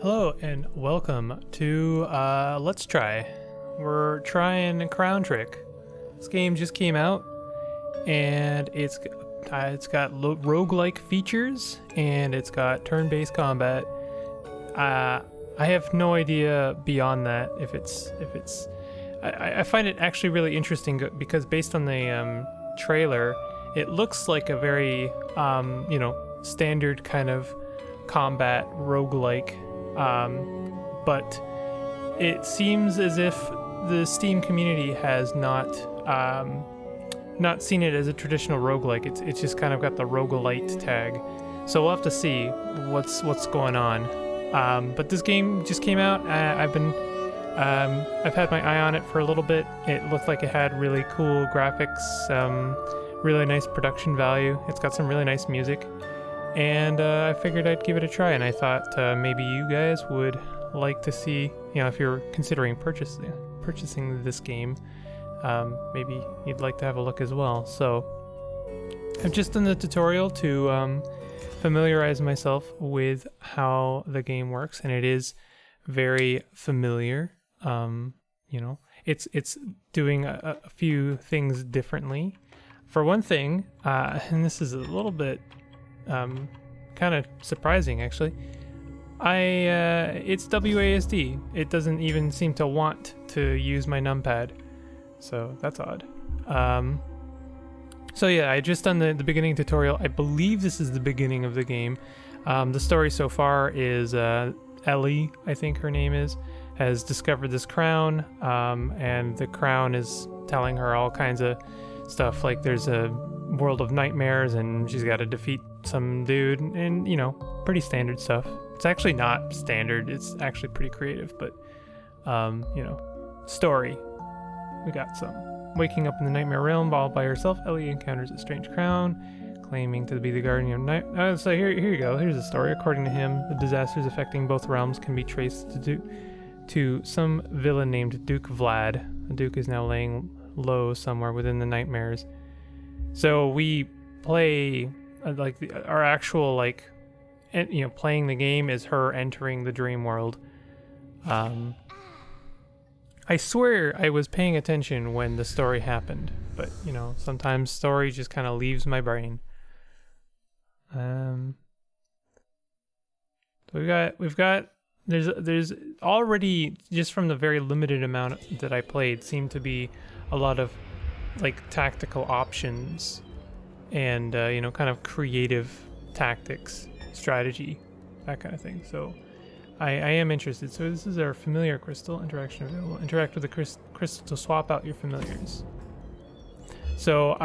Hello and welcome to Let's Try. We're trying Crown Trick. This game just came out, and it's got roguelike features, and it's got turn-based combat. I have no idea beyond that if it's. I find it actually really interesting because based on the trailer, it looks like a very standard kind of combat roguelike. But it seems as if the Steam community has not seen it as a traditional roguelike. It's just kind of got the roguelite tag. So we'll have to see what's going on. But this game just came out. I've had my eye on it for a little bit. It looked like it had really cool graphics, really nice production value. It's got some really nice music. And I figured I'd give it a try, and I thought maybe you guys would like to see, if you're considering purchasing this game, maybe you'd like to have a look as well. So I've just done the tutorial to familiarize myself with how the game works, and it is very familiar. It's doing a few things differently. For one thing, and this is a little bit kind of surprising actually, it's WASD. It doesn't even seem to want to use my numpad, so that's odd. So yeah, I just done the beginning tutorial. I believe this is the beginning of the game. The story so far is Ellie, I think her name is, has discovered this crown, and the crown is telling her all kinds of stuff, like there's a world of nightmares and she's got to defeat some dude, and pretty standard stuff. It's actually not standard, it's actually pretty creative, but story. We got some. Waking up in the nightmare realm all by herself, Ellie encounters a strange crown claiming to be the guardian of night. So here you go. Here's the story. According to him, the disasters affecting both realms can be traced to some villain named Duke Vlad. The Duke is now laying low somewhere within the nightmares. So we play our actual playing the game is her entering the dream world. I swear I was paying attention when the story happened, but sometimes story just kind of leaves my brain. So we've got there's already, just from the very limited amount that I played, seemed to be a lot of tactical options and kind of creative tactics, strategy, that kind of thing. So I am interested. So this is our familiar crystal. Interaction available. Interact with the crystal to swap out your familiars. So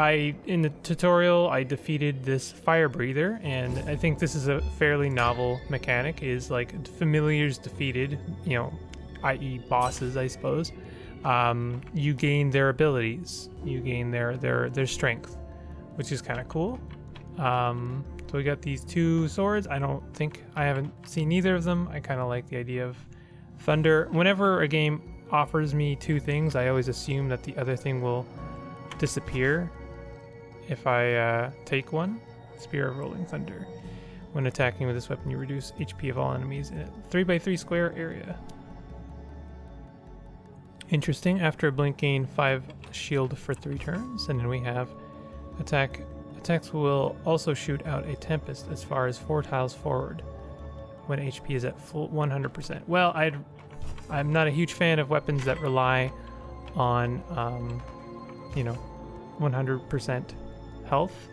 in the tutorial, I defeated this fire breather, and I think this is a fairly novel mechanic, is familiars defeated, i.e. bosses, I suppose. You gain their abilities, you gain their strength, which is kind of cool. So we got these two swords. I haven't seen either of them. I kind of like the idea of thunder. Whenever a game offers me two things, I always assume that the other thing will disappear if I take one. Spear of Rolling Thunder. When attacking with this weapon, you reduce HP of all enemies in a 3x3 square area. Interesting. After a blink, gain 5 shield for 3 turns. And then we have attacks will also shoot out a tempest as far as 4 tiles forward when HP is at full 100%. Well, I'm not a huge fan of weapons that rely on 100% health.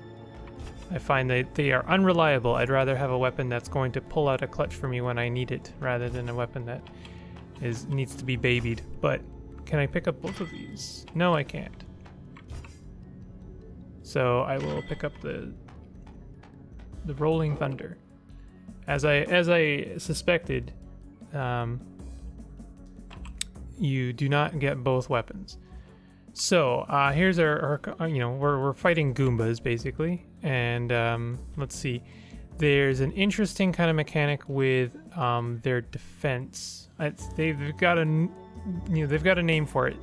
I find that they are unreliable. I'd rather have a weapon that's going to pull out a clutch for me when I need it, rather than a weapon that needs to be babied. But can I pick up both of these? No, I can't. So I will pick up the Rolling Thunder. As I suspected, you do not get both weapons. So here's our we're fighting Goombas basically, and let's see. There's an interesting kind of mechanic with their defense. They've got a name for it.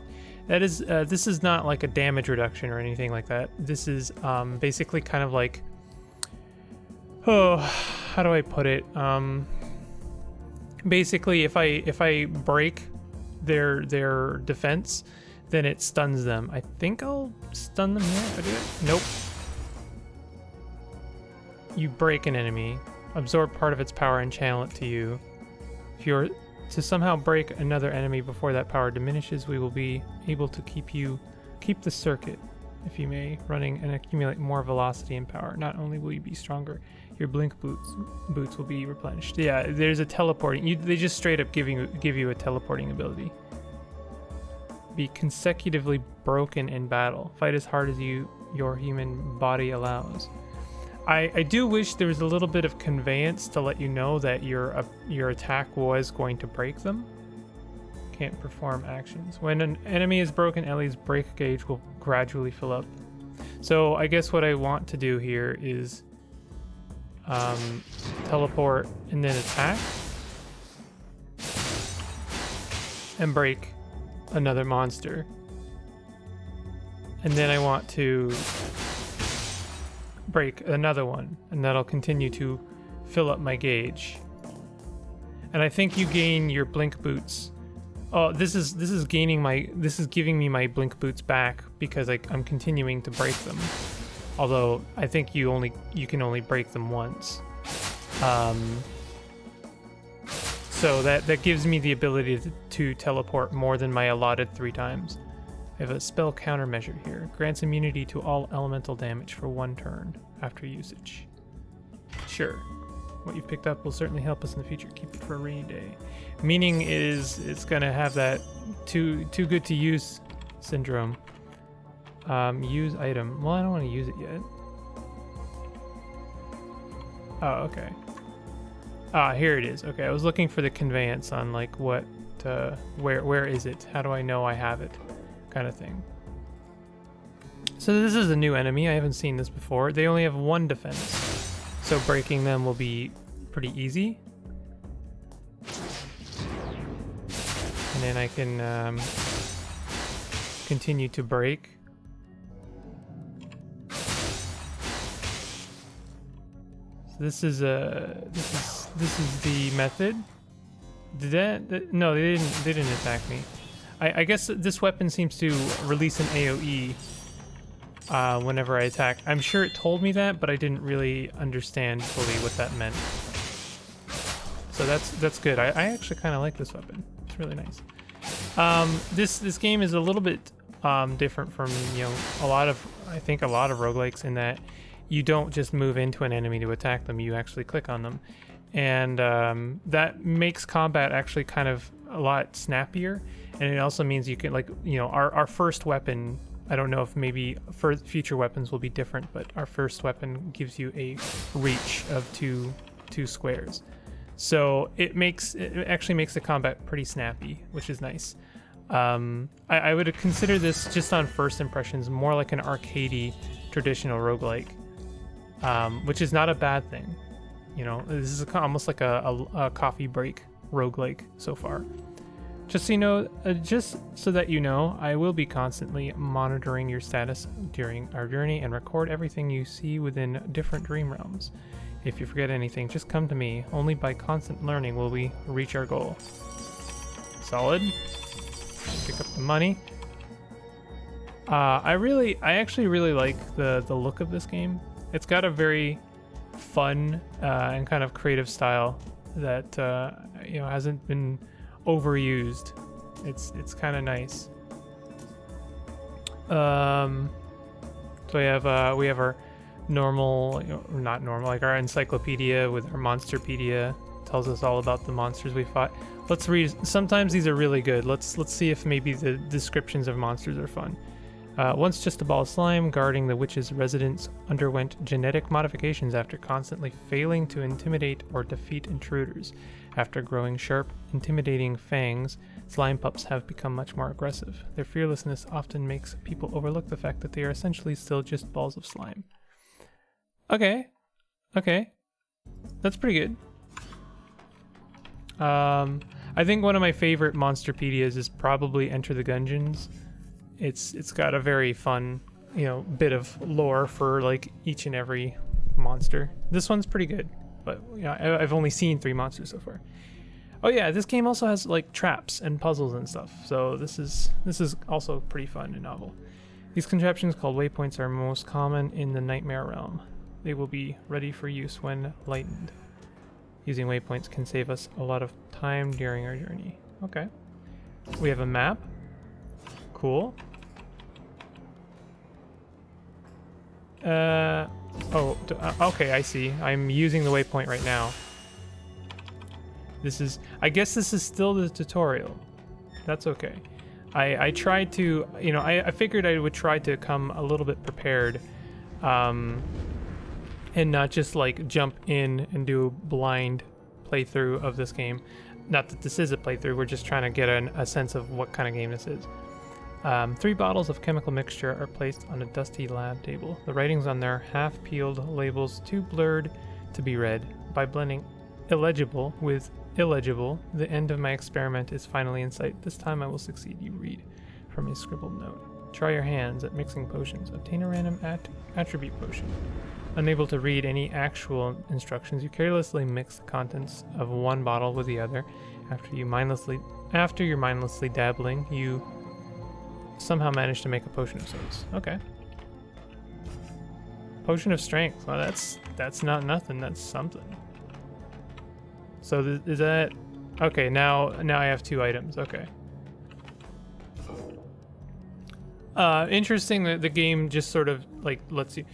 That is, this is not like a damage reduction or anything like that. This is basically kind of like, how do I put it? Basically, if I break their defense, then it stuns them. I think I'll stun them here if I do it. Nope. You break an enemy, absorb part of its power and channel it to you. If you're to somehow break another enemy before that power diminishes, we will be able to keep the circuit, if you may, running and accumulate more velocity and power. Not only will you be stronger, your blink boots will be replenished. Yeah, there's a teleporting. They just straight up give you a teleporting ability. Be consecutively broken in battle. Fight as hard as your human body allows. I do wish there was a little bit of conveyance to let you know that your attack was going to break them. Can't perform actions. When an enemy is broken, Ellie's break gauge will gradually fill up. So I guess what I want to do here is teleport and then attack and break another monster. And then I want to break another one, and that'll continue to fill up my gauge. And I think you gain your blink boots. Oh, this is giving me my blink boots back because I'm continuing to break them. Although I think you can only break them once. So that gives me the ability to teleport more than my allotted 3 times. I have a spell countermeasure here. Grants immunity to all elemental damage for 1 turn after usage. Sure. What you've picked up will certainly help us in the future. Keep it for a rainy day. Meaning is it's gonna have that too good to use syndrome. Use item. Well, I don't want to use it yet. Oh, okay. Here it is. Okay, I was looking for the conveyance on like what, where is it? How do I know I have it? Kind of thing. So this is a new enemy. I haven't seen this before. They only have 1 defense, so breaking them will be pretty easy. And then I can continue to break. So this is the method. No, they didn't attack me. I guess this weapon seems to release an AoE whenever I attack. I'm sure it told me that, but I didn't really understand fully what that meant. So that's good. I actually kind of like this weapon. It's really nice. This game is a little bit different from a lot of roguelikes in that you don't just move into an enemy to attack them. You actually click on them, and that makes combat actually kind of a lot snappier. And it also means you can our first weapon. I don't know if maybe future weapons will be different, but our first weapon gives you a reach of two squares. So it actually makes the combat pretty snappy, which is nice. I would consider this, just on first impressions, more like an arcadey traditional roguelike, which is not a bad thing. This is almost like a coffee break roguelike so far. Just so that you know, I will be constantly monitoring your status during our journey and record everything you see within different dream realms. If you forget anything, just come to me. Only by constant learning will we reach our goal. Solid. Pick up the money. I actually really like the look of this game. It's got a very fun and kind of creative style that hasn't been overused. It's kind of nice. So we have our normal, not normal, like our encyclopedia with our monsterpedia. Tells us all about the monsters we fought. Let's read. Sometimes these are really good. Let's see if maybe the descriptions of monsters are fun. Once just a ball of slime, guarding the witch's residence underwent genetic modifications after constantly failing to intimidate or defeat intruders. After growing sharp, intimidating fangs, slime pups have become much more aggressive. Their fearlessness often makes people overlook the fact that they are essentially still just balls of slime. Okay. That's pretty good. I think one of my favorite monsterpedias is probably Enter the Gungeons. It's got a very fun, bit of lore for like each and every monster. This one's pretty good, but I've only seen 3 monsters so far. Oh yeah, this game also has like traps and puzzles and stuff. So this is also pretty fun and novel. These contraptions called waypoints are most common in the Nightmare realm. They will be ready for use when lightened. Using waypoints can save us a lot of time during our journey. Okay. We have a map. Cool. Okay, I see. I'm using the waypoint right now. I guess this is still the tutorial. That's okay. I tried to, I figured I would try to come a little bit prepared, and not just like jump in and do a blind playthrough of this game. Not that this is a playthrough, we're just trying to get a sense of what kind of game this is. 3 bottles of chemical mixture are placed on a dusty lab table. The writings on their half-peeled labels too blurred to be read. By blending illegible with illegible, the end of my experiment is finally in sight. This time I will succeed, you read from a scribbled note. Try your hands at mixing potions. Obtain a random attribute potion. Unable to read any actual instructions, you carelessly mix the contents of one bottle with the other. After you're mindlessly dabbling, you somehow manage to make a potion of sorts. Okay. Potion of strength. Well, that's not nothing. That's something. So is that okay? Now I have 2 items. Okay. Interesting that the game just sort of like lets you.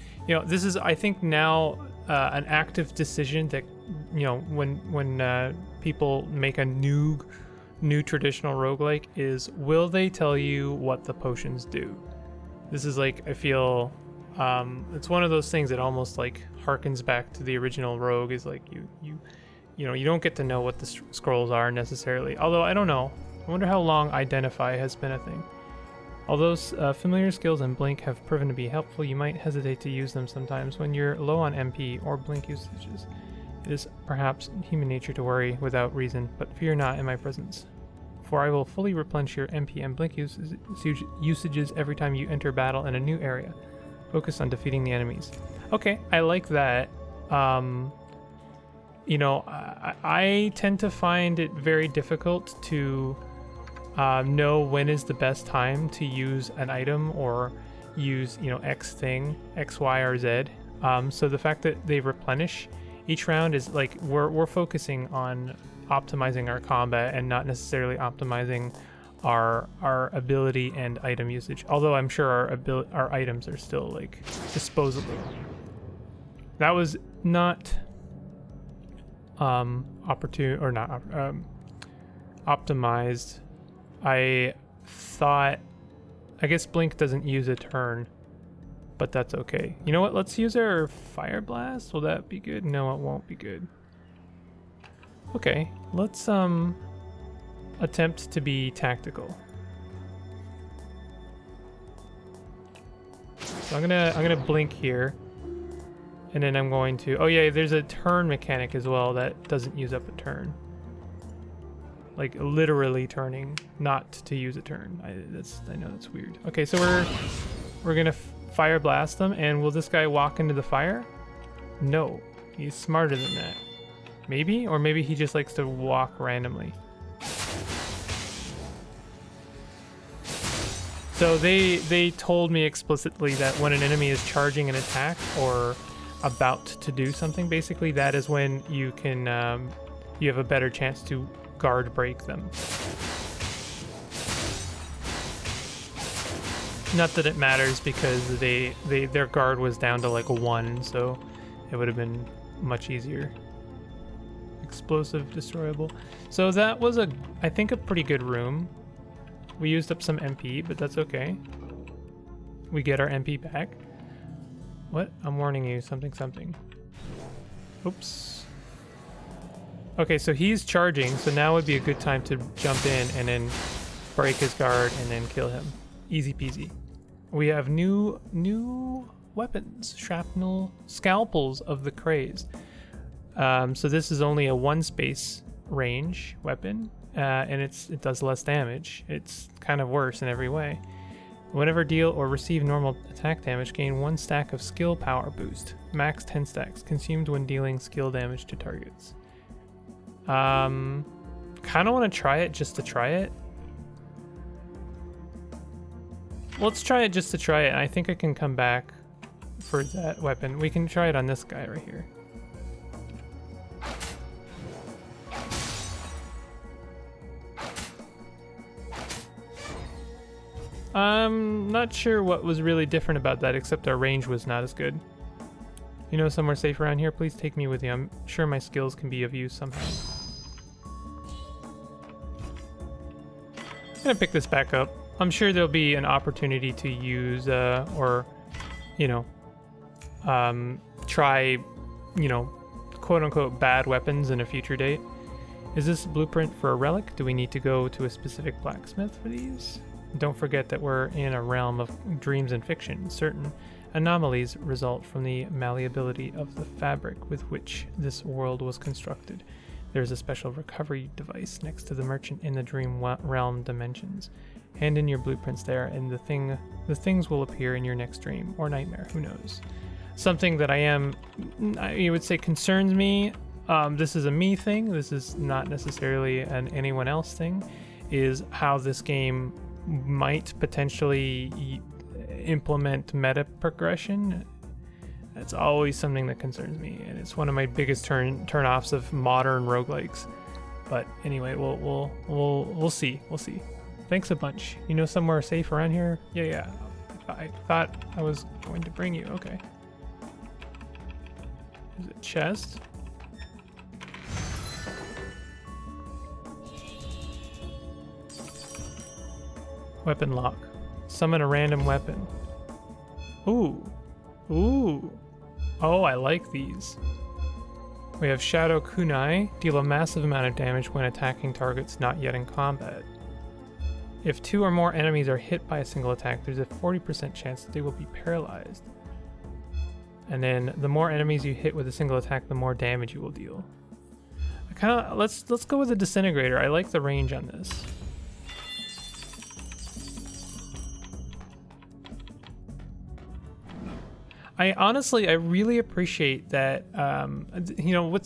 This is, I think, now an active decision that when people make a new traditional roguelike is, will they tell you what the potions do? This is like, I feel it's one of those things that almost like harkens back to the original Rogue. Is like you don't get to know what the scrolls are necessarily. Although I don't know. I wonder how long identify has been a thing. Although familiar skills and blink have proven to be helpful, you might hesitate to use them sometimes when you're low on MP or blink usages. It is perhaps human nature to worry without reason, but fear not in my presence. For I will fully replenish your MP and blink usages every time you enter battle in a new area. Focus on defeating the enemies. Okay, I like that. I tend to find it very difficult to know when is the best time to use an item or use, X thing, X, Y, or Z. So the fact that they replenish each round is like we're focusing on optimizing our combat and not necessarily optimizing our ability and item usage. Although I'm sure our items are still like disposable. That was not optimized. I guess blink doesn't use a turn, but that's okay. You know what? Let's use our fire blast. Will that be good? No, it won't be good. Okay, let's attempt to be tactical. So I'm gonna blink here, and then I'm going to. Oh yeah, there's a turn mechanic as well that doesn't use up a turn. Like literally turning, not to use a turn. I know that's weird. Okay, so we're gonna fire blast them, and will this guy walk into the fire? No, he's smarter than that. Maybe, or maybe he just likes to walk randomly. So they told me explicitly that when an enemy is charging an attack or about to do something, basically that is when you can you have a better chance to guard break them. Not that it matters because their guard was down to like 1, so it would have been much easier. Explosive destroyable. So that was I think a pretty good room. We used up some MP, but that's okay. We get our MP back. What? I'm warning you, something. Oops. Okay, so he's charging, so now would be a good time to jump in and then break his guard and then kill him. Easy peasy. We have new weapons. Shrapnel scalpels of the craze. So this is only a 1 space range weapon, and it does less damage. It's kind of worse in every way. Whenever deal or receive normal attack damage, gain 1 stack of skill power boost. Max 10 stacks, consumed when dealing skill damage to targets. Kind kind of want to try it just to try it. Let's try it just to try it. I think I can come back for that weapon. We can try it on this guy right here. I'm not sure what was really different about that, except our range was not as good. You know somewhere safe around here? Please take me with you. I'm sure my skills can be of use somehow. I'm gonna pick this back up. I'm sure there'll be an opportunity to use, or, you know, try, you know, quote-unquote bad weapons in a future date. Is this a blueprint for a relic? Do we need to go to a specific blacksmith for these? Don't forget that we're in a realm of dreams and fiction. Certain anomalies result from the malleability of the fabric with which this world was constructed. There's a special recovery device next to the merchant in the dream realm dimensions. Hand in your blueprints there, and the things will appear in your next dream or nightmare. Who knows? Something that you would say concerns me. This is a me thing. This is not necessarily an anyone else thing. Is how this game might potentially implement meta progression. That's always something that concerns me, and it's one of my biggest turn-offs of modern roguelikes. But anyway, we'll see. We'll see. Thanks a bunch. You know somewhere safe around here? Yeah. I thought I was going to bring you. Okay. Is it chest? Weapon lock. Summon a random weapon. Ooh. Oh, I like these. We have Shadow Kunai. Deal a massive amount of damage when attacking targets not yet in combat. If 2 or more enemies are hit by a single attack, there's a 40% chance that they will be paralyzed. And then the more enemies you hit with a single attack, the more damage you will deal. Let's go with the disintegrator. I like the range on this. I really appreciate that, you know,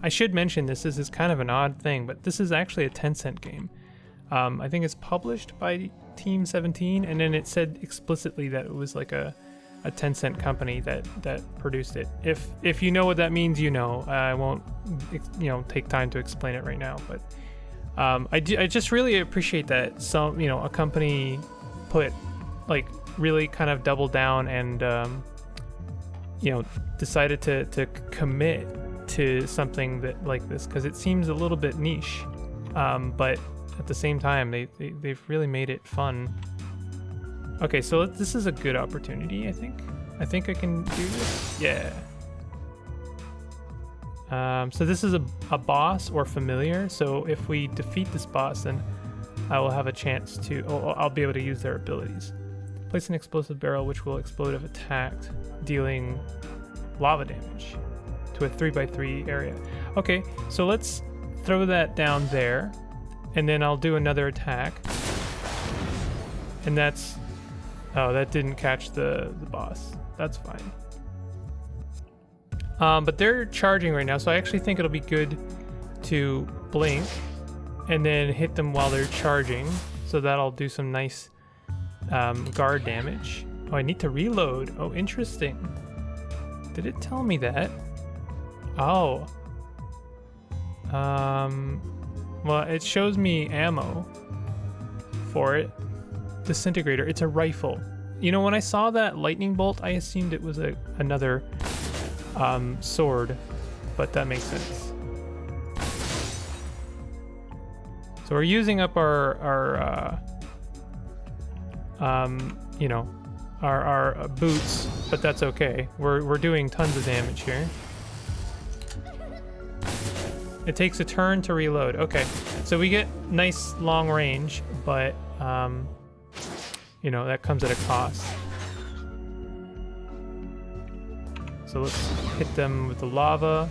I should mention this is kind of an odd thing, but this is actually a Tencent game. I think it's published by Team 17, and then it said explicitly that it was like a Tencent company that produced it. If you know what that means, you know. I won't, you know, take time to explain it right now, but I just really appreciate that a company put, like, really kind of doubled down and decided to commit to something that like this, because it seems a little bit niche, but at the same time they've really made it fun. Okay, so this is a good opportunity. I think I can do this. Yeah. So this is a boss or familiar, so if we defeat this boss, then I will have a chance to I'll be able to use their abilities. Place an explosive barrel which will explode if attacked, dealing lava damage to a 3x3 area. Okay, so let's throw that down there, and then I'll do another attack. And that's... Oh, that didn't catch the boss. That's fine. But they're charging right now, so I actually think it'll be good to blink and then hit them while they're charging. So that'll do some nice guard damage. Oh, I need to reload. Oh, interesting. Did it tell me that? Oh. Well, it shows me ammo for it. Disintegrator. It's a rifle. You know, when I saw that lightning bolt, I assumed it was another sword, but that makes sense. So we're using up our boots, but that's okay. We're doing tons of damage here. It takes a turn to reload. Okay, so we get nice long range, but that comes at a cost. So let's hit them with the lava.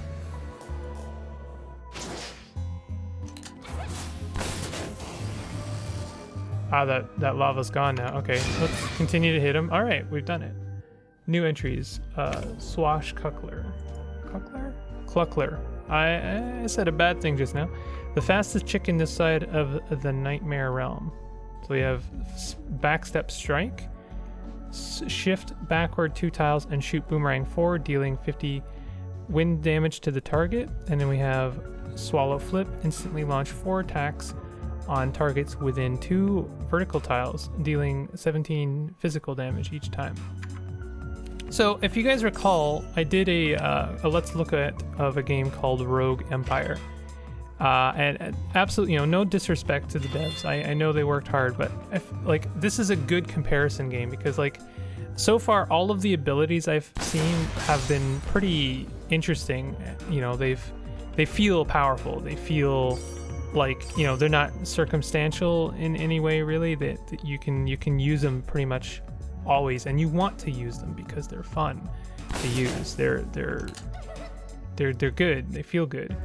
Ah, that lava's gone now. Okay, let's continue to hit them. All right, we've done it. New entries. Swashbuckler. Cluckler? I said a bad thing just now. The fastest chicken this side of the Nightmare Realm. So we have backstep strike, shift backward 2 tiles and shoot boomerang forward, dealing 50 wind damage to the target. And then we have swallow flip, instantly launch 4 attacks on targets within 2 vertical tiles, dealing 17 physical damage each time. So if you guys recall, I did a let's look at of a game called Rogue Empire. And absolutely, no disrespect to the devs. I know they worked hard, but this is a good comparison game because so far all of the abilities I've seen have been pretty interesting. They feel powerful. They feel they're not circumstantial in any way really. That you can use them pretty much always, and you want to use them because they're fun to use. They're good. They feel good.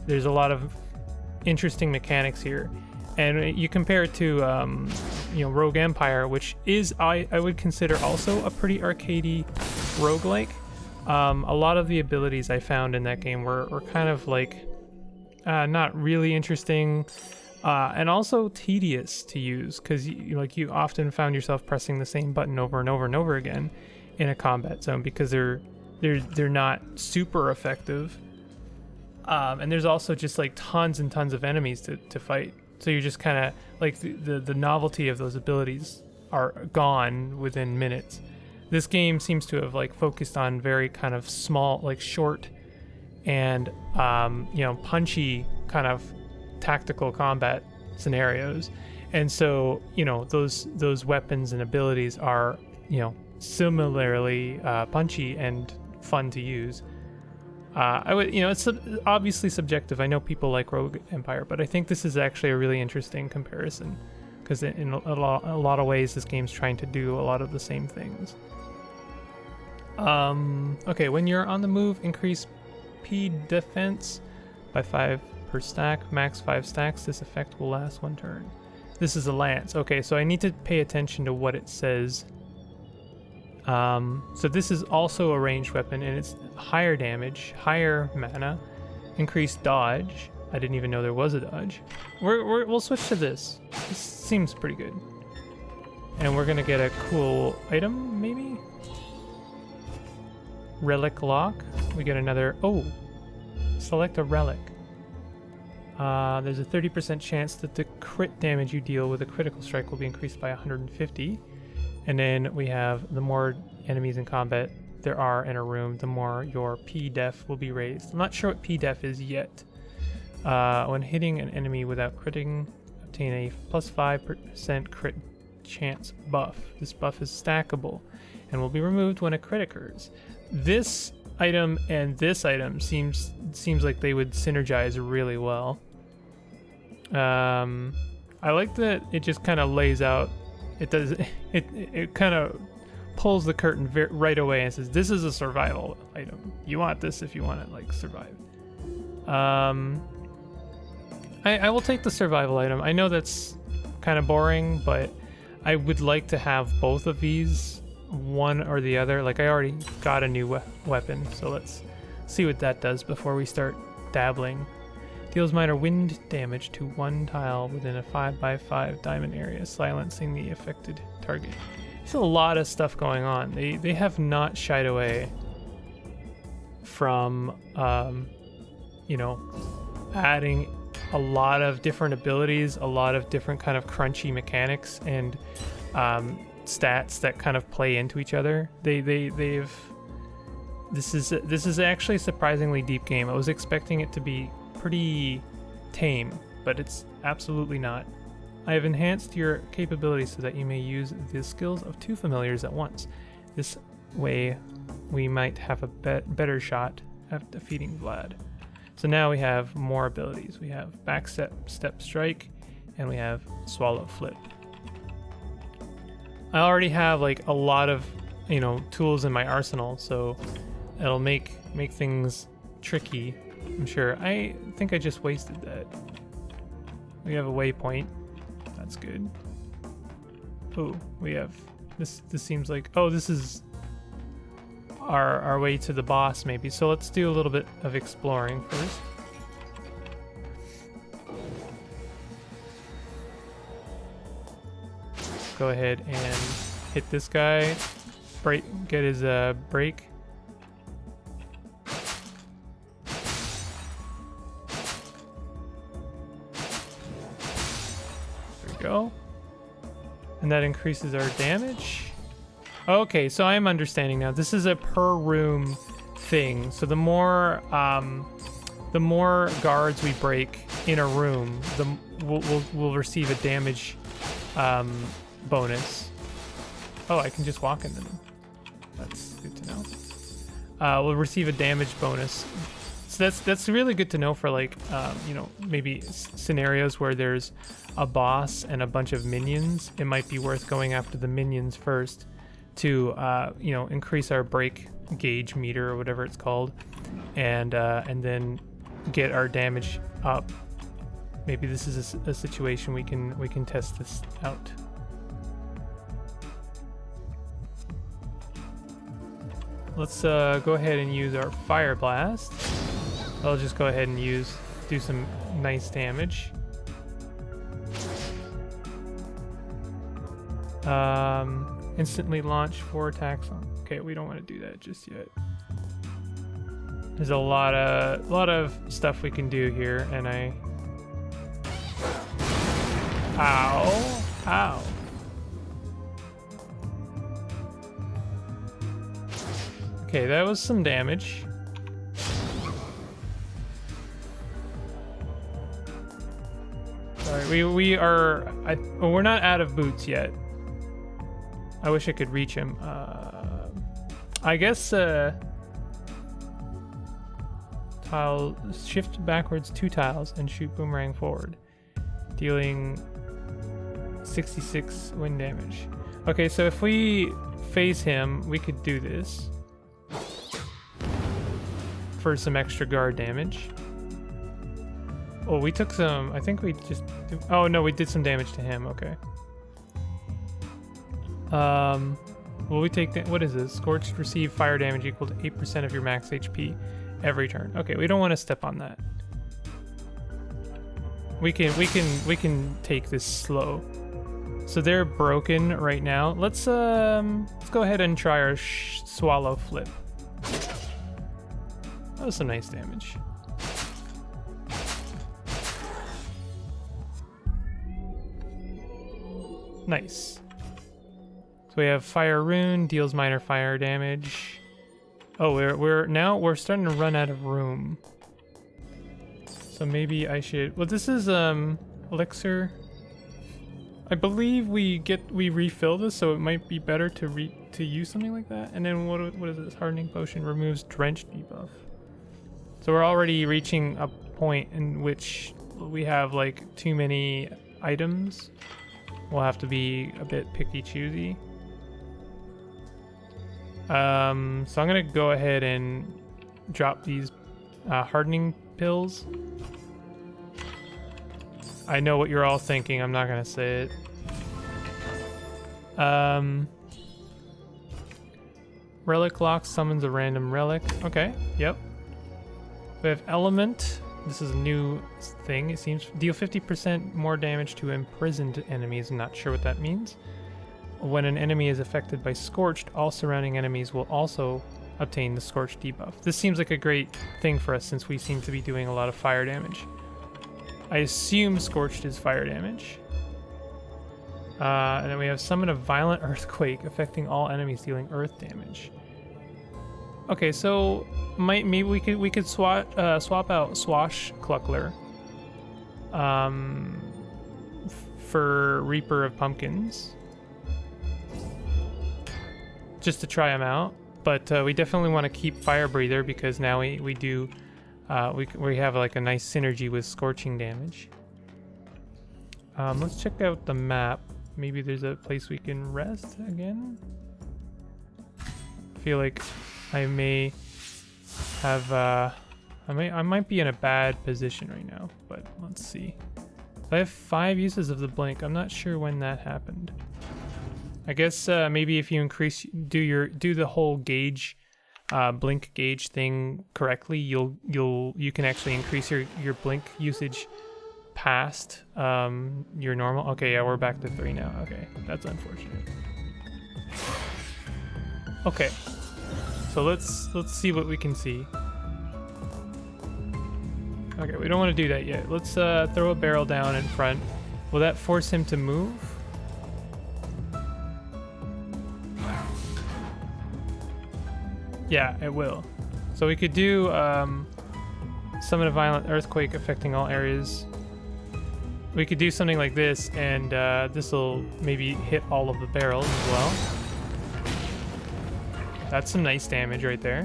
There's a lot of interesting mechanics here, and you compare it to Rogue Empire, which is I would consider also a pretty arcadey roguelike. A lot of the abilities I found in that game were kind of not really interesting, and also tedious to use because you often found yourself pressing the same button over and over and over again in a combat zone because they're not super effective. And there's also just tons and tons of enemies to fight. So you're just kind of the novelty of those abilities are gone within minutes. This game seems to have focused on very kind of small, short and punchy kind of tactical combat scenarios. And so, those weapons and abilities are, similarly punchy and fun to use. It's obviously subjective. I know people like Rogue Empire, but I think this is actually a really interesting comparison because in a lot of ways, this game's trying to do a lot of the same things. Okay, when you're on the move, increase P defense by 5 per stack, max 5 stacks. This effect will last 1 turn. This is a lance. Okay, so I need to pay attention to what it says. So this is also a ranged weapon, and it's higher damage, higher mana, increased dodge. I didn't even know there was a dodge. We'll switch to this. This seems pretty good. And we're gonna get a cool item, maybe? Relic lock. We get another, select a relic. There's a 30% chance that the crit damage you deal with a critical strike will be increased by 150. And then we have the more enemies in combat there are in a room, the more your P def will be raised. I'm not sure what P def is yet. When hitting an enemy without critting, obtain a plus 5% crit chance buff. This buff is stackable and will be removed when a crit occurs. This item and this item seems like they would synergize really well. I like that it just kind of lays out. It kind of pulls the curtain right away and says, this is a survival item. You want this if you want to survive. I will take the survival item. I know that's kind of boring, but I would like to have both of these, one or the other. I already got a new weapon, so let's see what that does before we start dabbling. Deals minor wind damage to 1 tile within a 5x5 diamond area, silencing the affected target. There's a lot of stuff going on. They have not shied away from adding a lot of different abilities, a lot of different kind of crunchy mechanics and stats that kind of play into each other. This is actually a surprisingly deep game. I was expecting it to be pretty tame, but it's absolutely not. I have enhanced your capabilities so that you may use the skills of 2 familiars at once. This way we might have a better shot at defeating Vlad. So now we have more abilities. We have backstep step strike, and we have swallow flip. I already have a lot of tools in my arsenal, so it'll make things tricky. I'm sure. I think I just wasted that. We have a waypoint. That's good. Oh, we have this. This seems like, this is our way to the boss maybe. So let's do a little bit of exploring first. go ahead and hit this guy. Get his break. There we go. And that increases our damage. Okay, so I am understanding now. This is a per room thing. So the more guards we break in a room, we'll receive a damage bonus. Oh, I can just walk into them. That's good to know. We'll receive a damage bonus. So that's really good to know for like you know, maybe scenarios where there's a boss and a bunch of minions. It might be worth going after the minions first to you know, increase our break gauge meter or whatever it's called, and then get our damage up. Maybe this is a situation we can test this out. Let's go ahead and use our fire blast. I'll just go ahead and do some nice damage. Instantly launch 4 attacks on. Okay, we don't want to do that just yet. There's a lot of stuff we can do here, and ow. Okay, that was some damage. Sorry, we're not out of boots yet. I wish I could reach him. I guess tile, shift backwards 2 tiles and shoot boomerang forward, dealing 66 wind damage. Okay, so if we face him, we could do this for some extra guard damage. Oh, we took some, I think we just, oh no, we did some damage to him, okay. Will we take, what is this? Scorched, receive fire damage equal to 8% of your max HP every turn. Okay, we don't want to step on that. We can take this slow. So they're broken right now. Let's go ahead and try our swallow flip. That was some nice damage. Nice. So we have fire rune, deals minor fire damage. Oh, we're starting to run out of room. So maybe I should, well, this is elixir. I believe we refill this, so it might be better to use something like that. And then what is this? Hardening potion removes drench debuff. So we're already reaching a point in which we have like too many items. We'll have to be a bit picky choosy. So I'm gonna go ahead and drop these hardening pills. I know what you're all thinking. I'm not gonna say it. Relic lock summons a random relic. Okay, yep. We have element. This is a new thing. It seems deal 50% more damage to imprisoned enemies. I'm not sure what that means. When an enemy is affected by scorched, all surrounding enemies will also obtain the scorched debuff. This seems like a great thing for us since we seem to be doing a lot of fire damage. I assume scorched is fire damage. And then we have summon a violent earthquake affecting all enemies dealing earth damage. Okay, so maybe we could swap out Swashbuckler for Reaper of Pumpkins, just to try them out. But we definitely want to keep Fire Breather because now we do we have like a nice synergy with scorching damage. Let's check out the map. Maybe there's a place we can rest again. I feel like I may have I might be in a bad position right now, but let's see. I have 5 uses of the blink. I'm not sure when that happened. I guess maybe if you do the whole gauge blink gauge thing correctly, you can actually increase your blink usage past your normal. Okay, yeah, we're back to 3 now. Okay, that's unfortunate. Okay, so let's see what we can see. Okay, we don't want to do that yet. Let's throw a barrel down in front. Will that force him to move? Yeah, it will. So we could do summon a violent earthquake affecting all areas. We could do something like this, and this will maybe hit all of the barrels as well. That's some nice damage right there.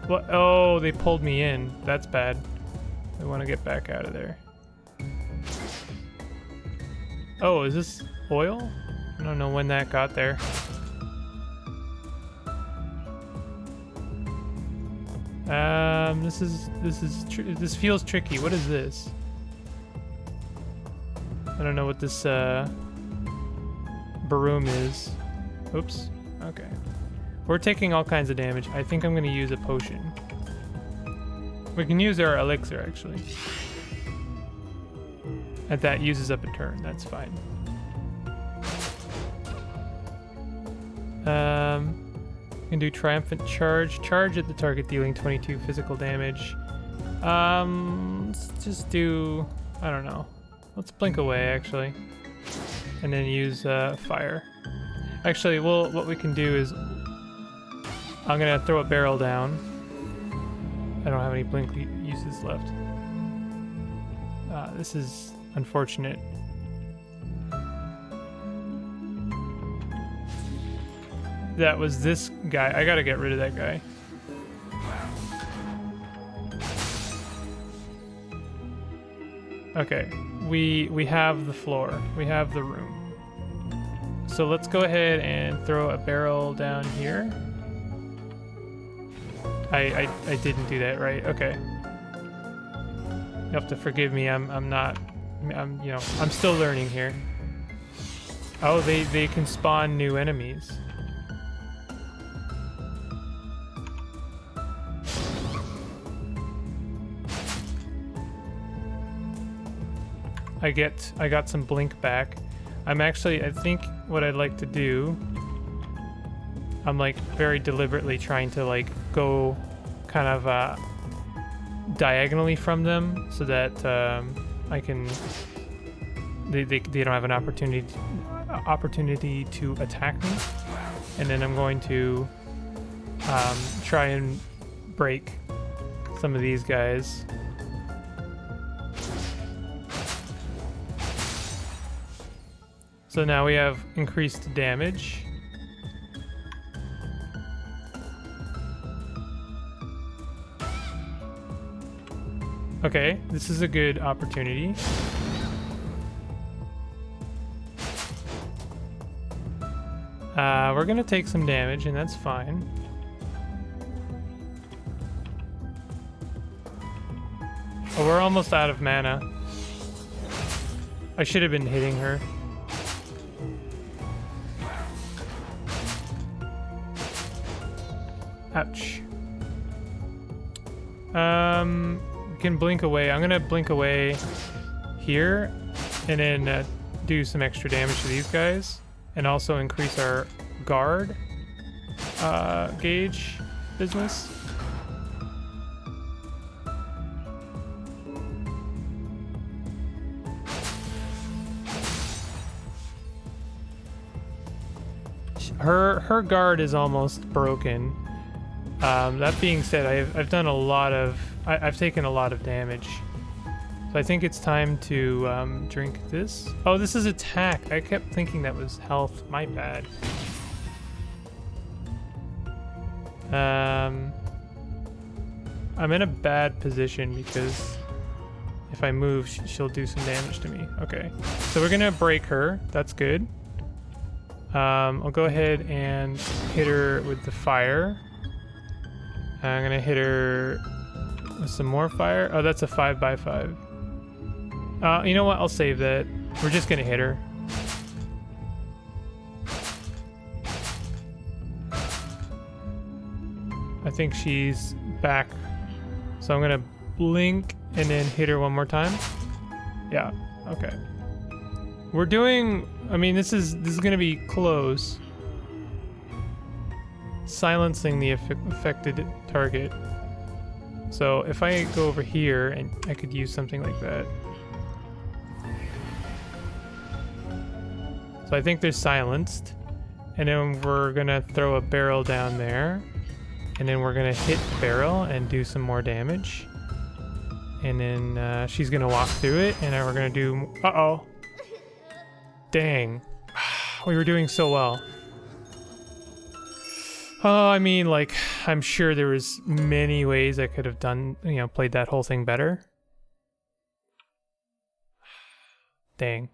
What? Oh, they pulled me in. That's bad. I want to get back out of there. Oh, is this oil? I don't know when that got there. This feels tricky. What is this? I don't know what this broom is. Oops. Okay. We're taking all kinds of damage. I think I'm going to use a potion. We can use our elixir, actually. And that uses up a turn. That's fine. We can do triumphant charge. Charge at the target dealing 22 physical damage. Let's just do... I don't know. Let's blink away, actually. And then use fire. Actually, what we can do is... I'm gonna throw a barrel down. I don't have any blink uses left. This is unfortunate. That was this guy. I gotta get rid of that guy. Okay, we have the floor. We have the room. So let's go ahead and throw a barrel down here. I didn't do that right. Okay. You have to forgive me. I'm still learning here. Oh, they can spawn new enemies. I got some blink back. I think what I'd like to do, I'm like very deliberately trying to like go kind of diagonally from them so that I can they don't have an opportunity to attack me, and then I'm going to try and break some of these guys. So now we have increased damage. Okay, this is a good opportunity. We're gonna take some damage, and that's fine. Oh, we're almost out of mana. I should have been hitting her. Ouch. We can blink away. I'm gonna blink away here, and then do some extra damage to these guys, and also increase our guard gauge business. Her guard is almost broken. That being said, I've done a lot of I've taken a lot of damage, so I think it's time to drink this. Oh, this is attack. I kept thinking that was health. My bad. I'm in a bad position because if I move, she'll do some damage to me. Okay, so we're gonna break her. That's good. I'll go ahead and hit her with the fire. I'm gonna hit her with some more fire. Oh, that's a 5x5. You know what? I'll save that. We're just gonna hit her. I think she's back So I'm gonna blink and then hit her one more time. Yeah, okay. We're doing, I mean, this is gonna be close. Silencing the affected target. So if I go over here, and I could use something like that. So I think they're silenced. And then we're gonna throw a barrel down there. And then we're gonna hit the barrel and do some more damage. And then she's gonna walk through it, and then we're gonna do, uh-oh. Dang. We were doing so well. Oh, I mean, like, I'm sure there was many ways I could have done, you know, played that whole thing better. Dang.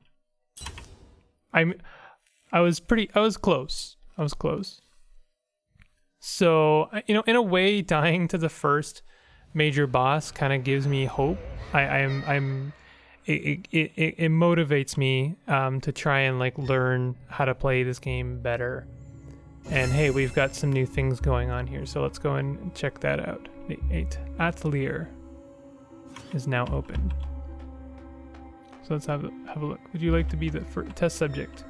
I was close. I was close. So, you know, in a way, dying to the first major boss kind of gives me hope. It motivates me to try and like learn how to play this game better. And hey, we've got some new things going on here, so let's go and check that out. The 8 Atelier is now open. So let's have a look. Would you like to be the test subject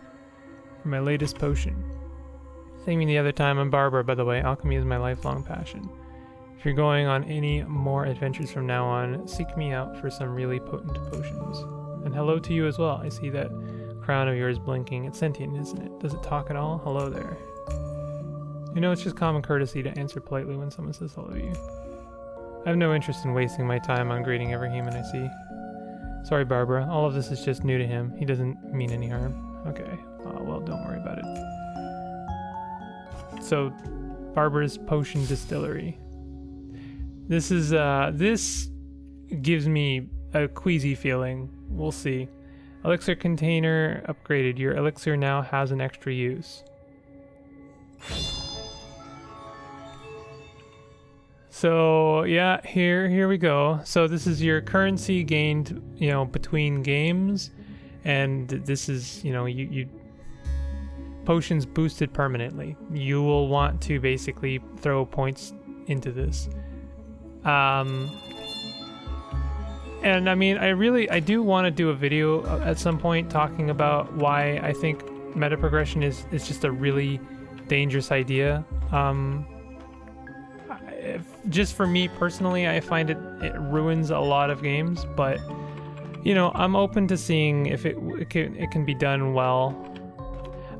for my latest potion? Same the other time. I'm Barbara, by the way. Alchemy is my lifelong passion. If you're going on any more adventures from now on, seek me out for some really potent potions. And hello to you as well. I see that crown of yours blinking. It's sentient, isn't it? Does it talk at all? Hello there. You know, it's just common courtesy to answer politely when someone says hello to you. I have no interest in wasting my time on greeting every human I see. Sorry, Barbara. All of this is just new to him. He doesn't mean any harm. Okay. Well, don't worry about it. So, Barbara's Potion Distillery. This is, this gives me a queasy feeling. We'll see. Elixir container upgraded. Your elixir now has an extra use. So yeah, here we go. So this is your currency gained, you know, between games, and this is, you know, you potions boosted permanently. You will want to basically throw points into this. And I mean, I do want to do a video at some point talking about why I think meta progression is just a really dangerous idea. Just for me personally, I find it ruins a lot of games, but you know, I'm open to seeing if it can be done well.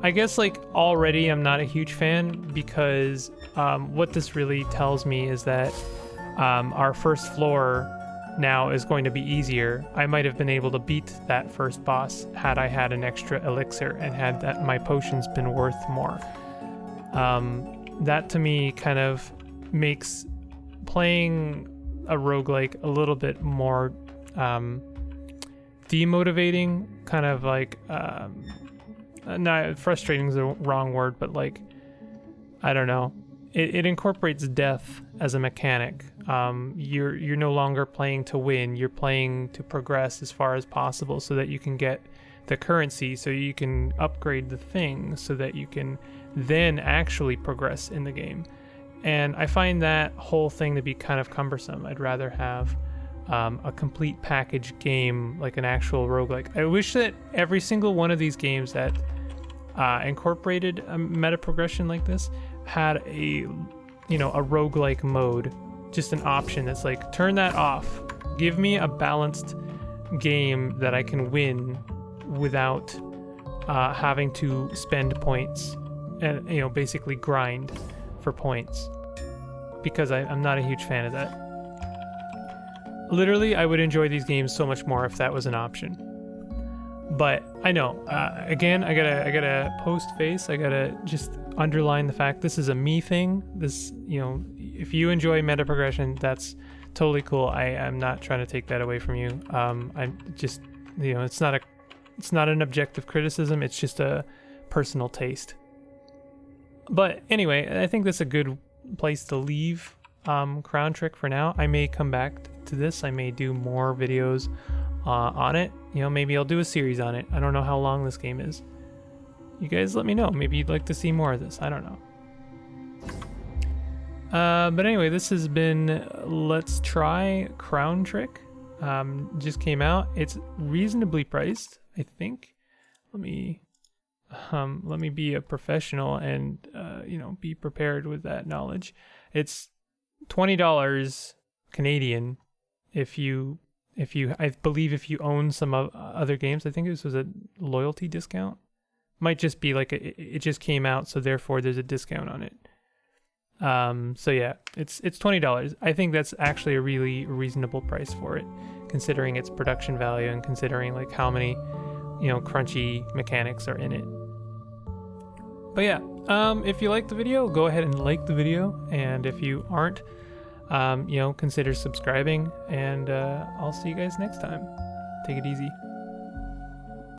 I guess like already I'm not a huge fan because what this really tells me is that our first floor now is going to be easier. I might have been able to beat that first boss had I had an extra elixir and had that my potions been worth more. That to me kind of makes playing a roguelike a little bit more demotivating, kind of like not frustrating is the wrong word, but like, I don't know, it incorporates death as a mechanic. You're no longer playing to win, you're playing to progress as far as possible so that you can get the currency, so you can upgrade the thing so that you can then actually progress in the game. And I find that whole thing to be kind of cumbersome. I'd rather have a complete package game, like an actual roguelike. I wish that every single one of these games that incorporated a meta progression like this had a roguelike mode, just an option that's like, turn that off. Give me a balanced game that I can win without having to spend points and, you know, basically grind for points, because I'm not a huge fan of that. Literally, I would enjoy these games so much more if that was an option. But I know, again, I gotta post face. I gotta just underline the fact this is a me thing. This, you know, if you enjoy meta progression, that's totally cool. I'm not trying to take that away from you. I'm just, you know, it's not an objective criticism. It's just a personal taste. But anyway, I think that's a good place to leave Crown Trick for now. I may come back to this. I may do more videos on it. You know, maybe I'll do a series on it. I don't know how long this game is. You guys let me know. Maybe you'd like to see more of this. I don't know. But anyway, this has been Let's Try Crown Trick. Just came out. It's reasonably priced, I think. Let me be a professional and be prepared with that knowledge. It's $20 Canadian if you I believe if you own some other games. I think this was a loyalty discount. Might just be like it just came out, so therefore there's a discount on it. So yeah, it's $20. I think that's actually a really reasonable price for it, considering its production value and considering like how many, crunchy mechanics are in it. But yeah, if you like the video, go ahead and like the video, and if you aren't, consider subscribing, and I'll see you guys next time. Take it easy.